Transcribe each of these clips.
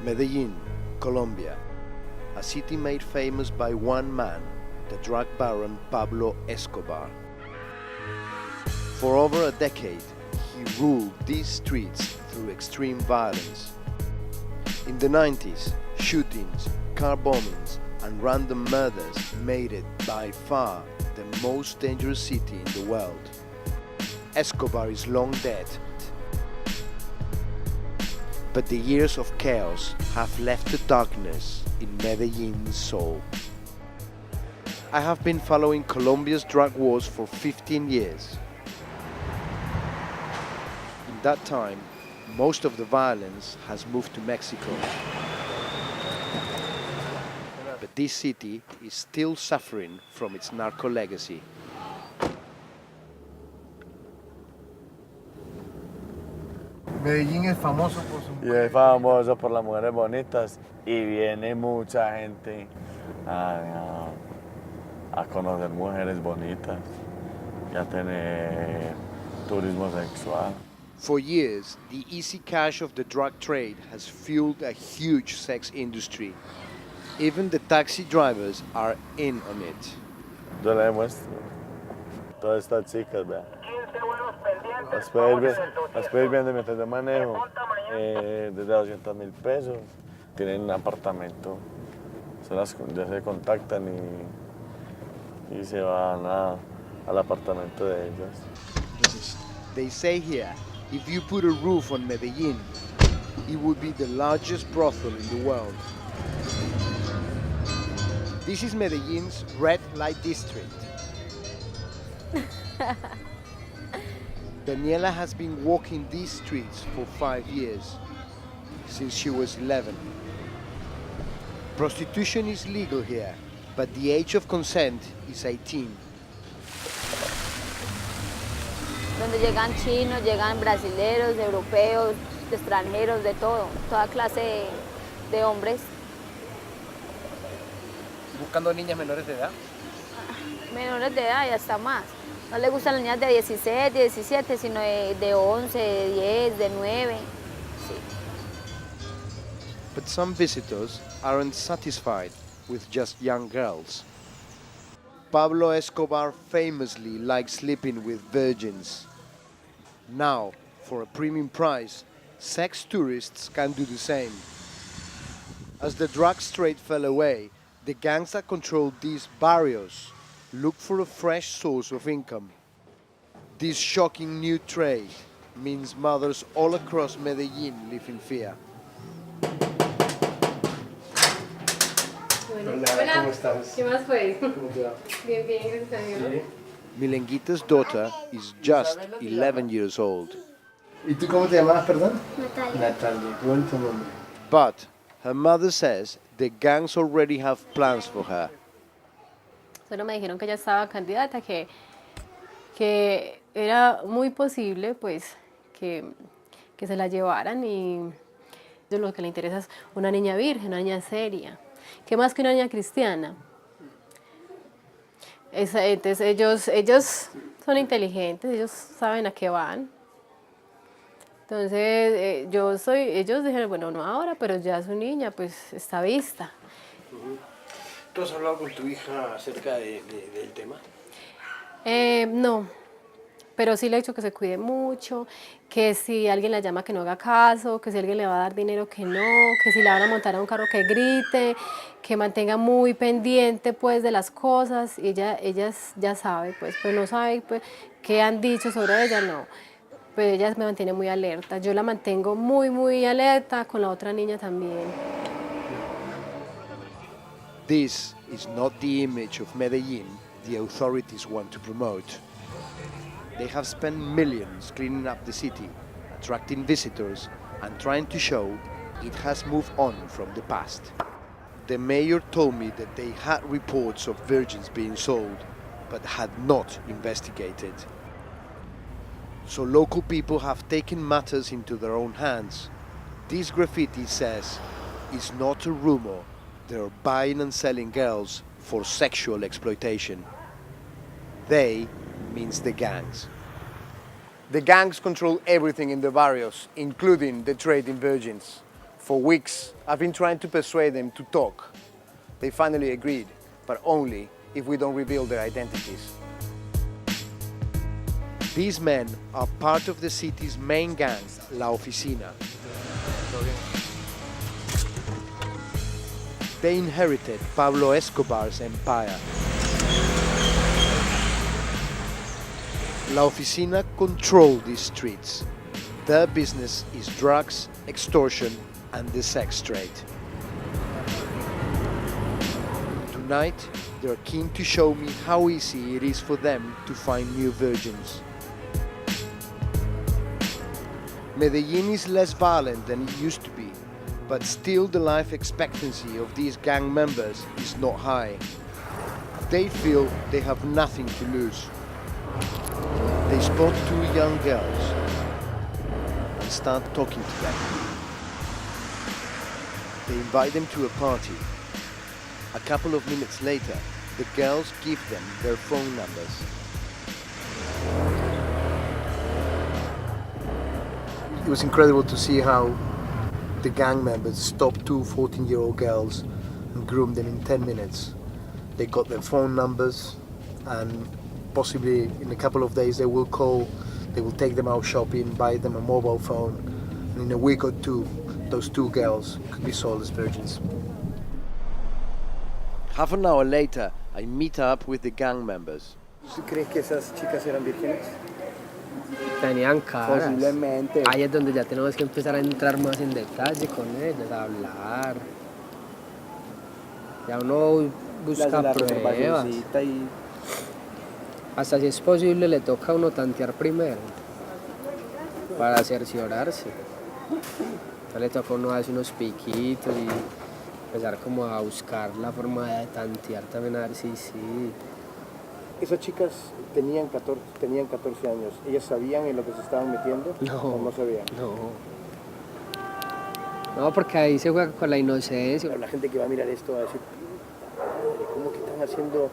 Medellin, Colombia, a city made famous by one man, the drug baron Pablo Escobar. For over a decade, he ruled these streets through extreme violence. In the 90s, shootings, car bombings, and random murders made it by far the most dangerous city in the world. Escobar is long dead, but the years of chaos have left a darkness in Medellin's soul. I have been following Colombia's drug wars for 15 years. In that time, most of the violence has moved to Mexico. But this city is still suffering from its narco legacy. Medellín es famoso por su... Y es famoso por las mujeres bonitas y viene mucha gente a conocer mujeres bonitas y a tener turismo sexual. For years, the easy cash of the drug trade has fueled a huge sex industry. Even the taxi drivers are in on it. Yo le muestro todas estas chicas, vean. Las puedes ver de mientras yo manejo desde 200.000 pesos. Tienen un apartamento, ya se contactan y se van al apartamento de ellas. They say here, if you put a roof on Medellin, it would be the largest brothel in the world. This is Medellin's red light district. Daniela has been walking these streets for 5 years, since she was 11. Prostitution is legal here, but the age of consent is 18. Donde llegan chinos, llegan brasileros, europeos, extranjeros, de todo, toda clase de hombres. ¿Buscando niñas menores de edad? Menores de edad y hasta más. No les gustan las niñas de 16, 17, sino de 11, de 10, de 9. Sí. But some visitors aren't satisfied with just young girls. Pablo Escobar famously liked sleeping with virgins. Now, for a premium price, sex tourists can do the same. As the drug trade fell away, the gangs that control these barrios look for a fresh source of income. This shocking new trade means mothers all across Medellin live in fear. Hola, ¿cómo estás? ¿Qué más fue? ¿Cómo te va? Bien, bien, gracias a Dios. Milenguita's daughter is just 11 years old. ¿Y tú cómo te llamabas, perdón? Natalia. Natalia, qué bonito nombre. But her mother says the gangs already have plans for her. Solo me dijeron que ella estaba candidata, que era muy posible pues que se la llevaran y lo que le interesa es una niña virgen, una niña seria. ¿Qué más que una niña cristiana? Entonces ellos son inteligentes, ellos saben a qué van. Entonces ellos dijeron, bueno, no ahora, pero ya su niña pues está vista. ¿Tú has hablado con tu hija acerca del tema? No, pero sí le he dicho que se cuide mucho, que si alguien la llama que no haga caso, que si alguien le va a dar dinero que no, que si la van a montar a un carro que grite, que mantenga muy pendiente pues de las cosas. Ella ya sabe, pues no sabe pues, qué han dicho sobre ella, no. Pero ella me mantiene muy alerta. Yo la mantengo muy, muy alerta, con la otra niña también. This is not the image of Medellin the authorities want to promote. They have spent millions cleaning up the city, attracting visitors, and trying to show it has moved on from the past. The mayor told me that they had reports of virgins being sold, but had not investigated. So local people have taken matters into their own hands. This graffiti says it's not a rumor. They're buying and selling girls for sexual exploitation. They means the gangs. The gangs control everything in the barrios, including the trade in virgins. For weeks, I've been trying to persuade them to talk. They finally agreed, but only if we don't reveal their identities. These men are part of the city's main gang, La Oficina. They inherited Pablo Escobar's empire. La Oficina control these streets. Their business is drugs, extortion, and the sex trade. Tonight, they're keen to show me how easy it is for them to find new virgins. Medellin is less violent than it used to be, but still the life expectancy of these gang members is not high. They feel they have nothing to lose. They spot two young girls and start talking to them. They invite them to a party. A couple of minutes later, the girls give them their phone numbers. It was incredible to see how the gang members stopped two 14-year-old girls and groomed them in 10 minutes. They got their phone numbers, and possibly in a couple of days they will call, they will take them out shopping, buy them a mobile phone, and in a week or two those two girls could be sold as virgins. Half an hour later, I meet up with the gang members. ¿Tú crees que esas chicas eran vírgenes? Tenían caras. Posiblemente. Ahí es donde ya tenemos que empezar a entrar más en detalle con ellas, a hablar. Ya uno busca pruebas. Y... Hasta si es posible le toca a uno tantear primero para cerciorarse. Entonces le toca a uno hacer unos piquitos y empezar como a buscar la forma de tantear también a ver si sí. Esas chicas tenían 14 años. ¿Ellas sabían en lo que se estaban metiendo? No. ¿O no sabían? No, porque ahí se juega con la inocencia. Pero la gente que va a mirar esto va a decir, ¿cómo que están haciendo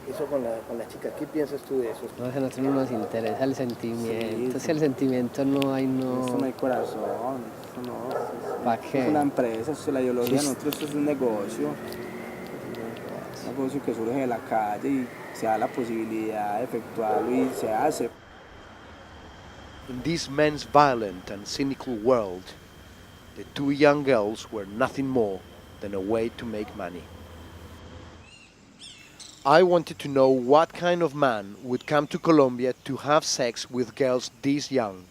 eso con las chicas? ¿Qué piensas tú de eso? No, a nosotros no nos interesa el sentimiento. Si el sentimiento no hay, no... Eso no hay corazón, eso no. ¿Para qué? Es una empresa, eso es la ideología, nosotros esto es un negocio. Un negocio que surge de la calle y se da la posibilidad de efectuarlo y se hace. In this men's violent and cynical world, the two young girls were nothing more than a way to make money. I wanted to know what kind of man would come to Colombia to have sex with girls this young.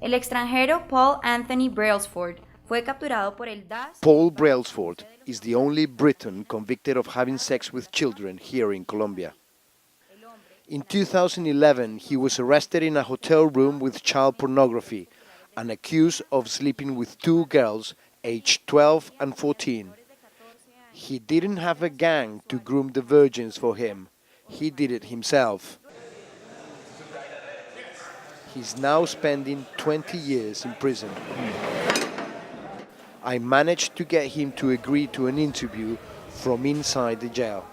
El extranjero Paul Anthony Brailsford fue capturado por el DAS. Paul Brailsford is the only Briton convicted of having sex with children here in Colombia. In 2011, he was arrested in a hotel room with child pornography and accused of sleeping with two girls aged 12 and 14. He didn't have a gang to groom the virgins for him. He did it himself. He's now spending 20 years in prison. I managed to get him to agree to an interview from inside the jail.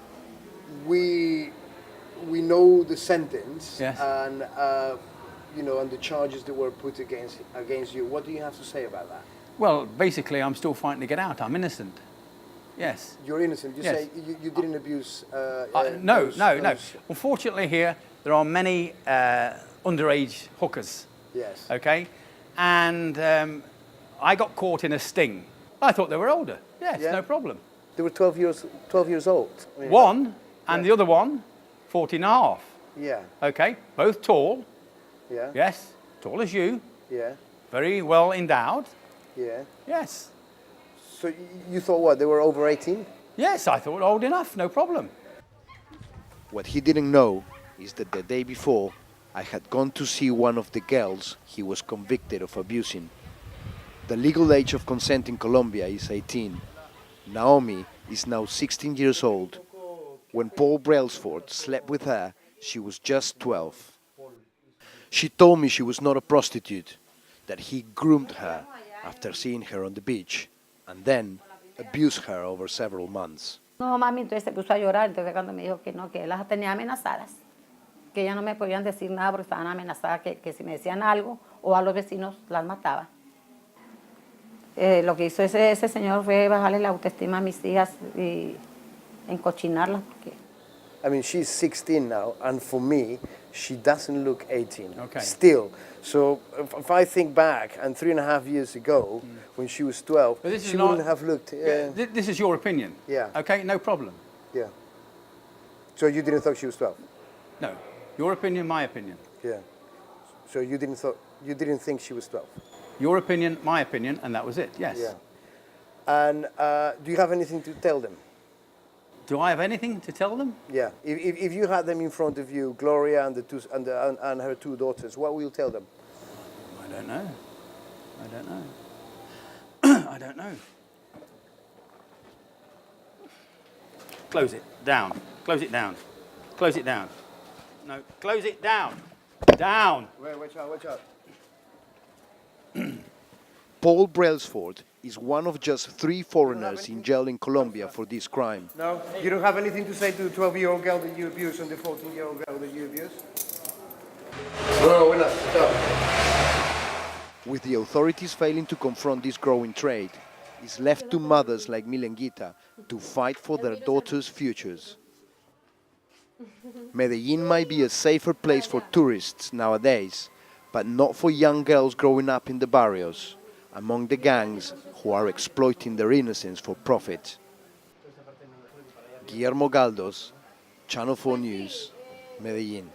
We know the sentence, yes, and and the charges that were put against you. What do you have to say about that? Well, basically, I'm still fighting to get out. I'm innocent. Yes. You're innocent. You Yes. say you didn't abuse. No. Unfortunately, here there are many underage hookers. Yes. Okay, and I got caught in a sting. I thought they were older. Yes, Yeah. no problem. They were 12 years old. One and the other one, 14 and a half. Yeah. Okay, both tall. Yeah. Yes, tall as you. Yeah. Very well endowed. Yeah. Yes. So you thought what? They were over 18? Yes, I thought old enough, no problem. What he didn't know is that the day before, I had gone to see one of the girls he was convicted of abusing. The legal age of consent in Colombia is 18. Naomi is now 16 years old. When Paul Brailsford slept with her, she was just 12. She told me she was not a prostitute, that he groomed her after seeing her on the beach, and then abused her over several months. No, mami, entonces se puso a llorar, entonces cuando me dijo que no, que las tenía amenazadas, que ya no me podían decir nada porque estaban amenazadas, que si me decían algo o a los vecinos las mataba. Lo que hizo ese señor fue bajarle la autoestima a mis hijas y encochinarlas. Porque I mean, she's 16 now, and for me, she doesn't look 18 Okay. still. So if I think back, and 3.5 years ago, when she was 12, But this is she not- wouldn't have looked. This is your opinion. Yeah. Okay, no problem. Yeah. So you didn't think she was 12? No. Your opinion, my opinion. Yeah. So you didn't think she was 12? Your opinion, my opinion, and that was it, yes. Yeah. And do you have anything to tell them? Do I have anything to tell them? Yeah. If you had them in front of you, Gloria and and her two daughters, what will you tell them? I don't know. I don't know. I don't know. Close it down. Close it down. Close it down. No, close it down. Down. Watch out, watch out. Paul Brailsford is one of just 3 foreigners in jail in Colombia for this crime. No? You don't have anything to say to the 12-year-old girl that you abused and the 14-year-old girl that you abused? No, we're not. Stop. With the authorities failing to confront this growing trade, it's left to mothers like Milenguita to fight for their daughters' futures. Medellin might be a safer place for tourists nowadays, but not for young girls growing up in the barrios, among the gangs who are exploiting their innocence for profit. Guillermo Galdos, Channel 4 News, Medellin.